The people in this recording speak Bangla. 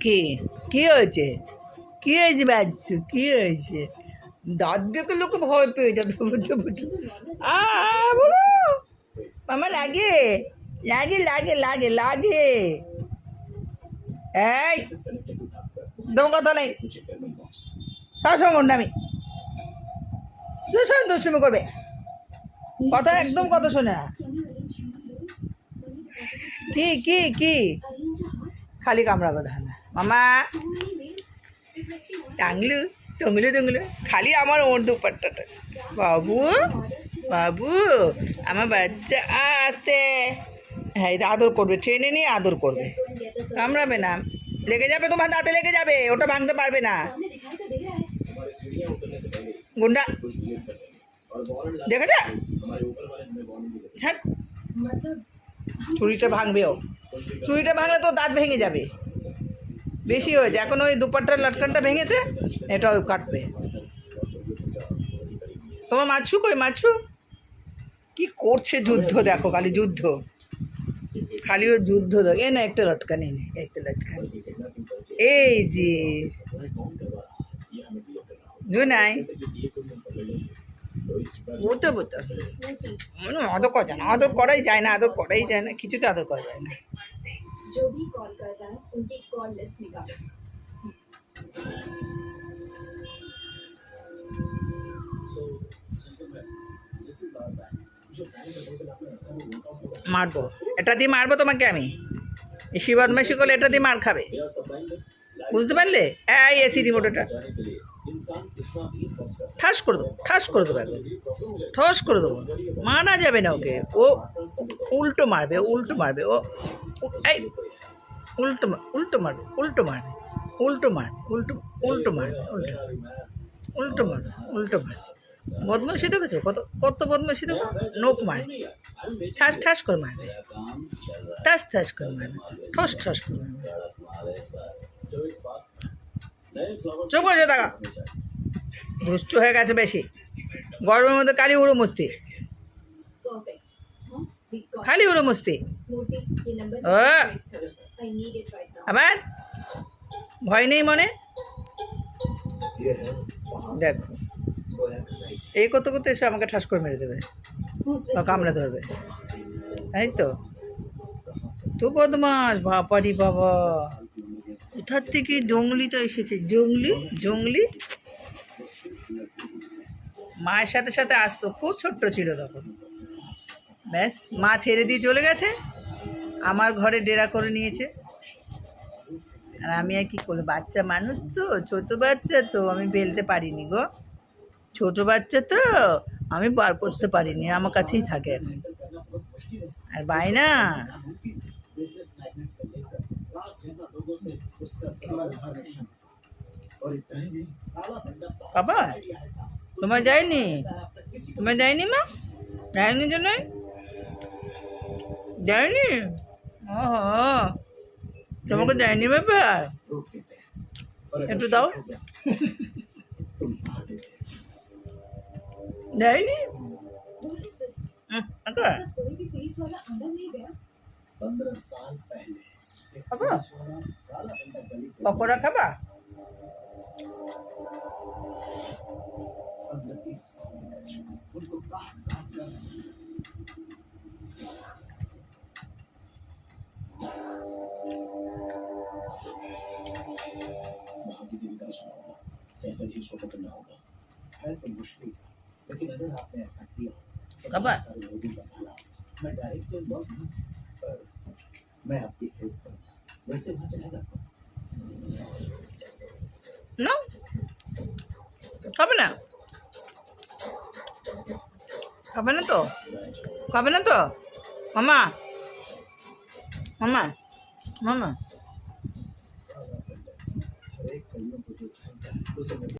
কি কি হয়েছে? কি হয়েছে বাচ্চু? কি হয়েছে? দাঁত দেখে লোকে ভয় পেয়ে যাবে। বুঝতে বুঝতে বলো মামা, লাগে লাগে লাগে লাগে লাগে। এই তোমার কথা নেই, সবসময় গুন্ডামি, দুষ্টুমি দুষ্টুমি করবে, কথা একদম কথা শোনে না। কি কি কি খালি কামড়াবো ধানা মামা, টাংলু টংলু টংলু, খালি আমার ওর দুপাট্টাটা। বাবু বাবু আমার বাচ্চা আসতে, হ্যাঁ এটা আদর করবে, ট্রেনে নিয়ে আদর করবে, কামড়াবে না, লেগে যাবে তোমার দাঁতে লেগে যাবে, ওটা ভাঙতে পারবে না। গুন্ডা দেখে যা, ছাড়, চুড়িটা ভাঙবেও, চুড়িটা ভাঙলে তো দাঁত ভেঙে যাবে, বেশি হয়েছে। এখন ওই দুপাট্টার লটকানটা ভেঙেছে, এটাও কাটবে। তোমার মাছু কই? মাছু কি করছে? যুদ্ধ দেখো, খালি যুদ্ধ, খালি ও যুদ্ধ। এ না একটা লটকানি, একটা লটকানি, এই যে নাই বুঝতে বুঝতে আদর করা যায় না, আদর করাই যায় না, আদর করাই যায় না, কিছুতে আদর করা যায় না। जो भी कॉल करता है उनकी कॉल लिस्ट निकालो। মারবো, এটা দিয়ে মারবো তোমাকে আমি, এসি বদমাইশি করলে এটা দিয়ে মার খাবে, বুঝতে পারলে? এই এসি রিমোটটা ঠাস করে দেবো, ঠাস করে দেবো, একদম ঠস করে দেবো, মারা যাবে না ওকে, ও উল্টো মারবে, উল্টো মারবে, ও এই উল্টো উল্টো মারবে, উল্টো মারবে, উল্টো মারবে, উল্টো উল্টো মারবে, উল্টো উল্টো মারবে, উল্টো মারবে। বদমাইশি দেখেছো? কত কত বদমাইশি দেখো, নোখ মারে, ঠাস ঠাস করে মারবে, ঠাস ঠাস করে মারবে, ঠস ঠস করে মারবে। চুপ করে থাকা, দুষ্টু হয়ে গেছে বেশি, গরমের মধ্যে খালি উড়ো মস্তি, খালি উড়ো মস্তি। আবার ভয় নেই মনে, দেখো এই করতে করতে এসে আমাকে ঠাস করে মেরে দেবে, কামড়ে ধরবে, তাই তো। তো বদমাস, বাপারি বাবা, কোথার থেকে জঙ্গলি তো এসেছে, জঙ্গলি জঙ্গলি। মায়ের সাথে সাথে আসতো, খুব ছোট্ট ছিল তখন, ব্যাস মা ছেড়ে দিয়ে চলে গেছে, আমার ঘরে ডেরা করে নিয়েছে। আর আমি আর কী করবো, বাচ্চা মানুষ তো, ছোটো বাচ্চা তো, আমি ফেলতে পারিনি গো, ছোটো বাচ্চা তো আমি বার করতে পারিনি, আমার কাছেই থাকে এখন। আর বায়না, বাবা তোমার যায়নি, তোমার যায়নি মা, যায়নি জন্য যায়নি, ও তোমাকে যায়নি বাবা, একটু দাও, যায়নি পকোড়া খাবা? किसी भी तरह होगा, कैसे भी उसको पकड़ना होगा, है तो मुश्किल सा, लेकिन अगर आपने ऐसा किया तो सारे लोगों का भला, मैं डायरेक्ट तो बहुत नहीं, पर मैं आपकी हेल्प करूंगा, वैसे वहाँ जाएगा ना, खाবে না, খাবে না তো, খাবে না তো মামা, মামা মামা।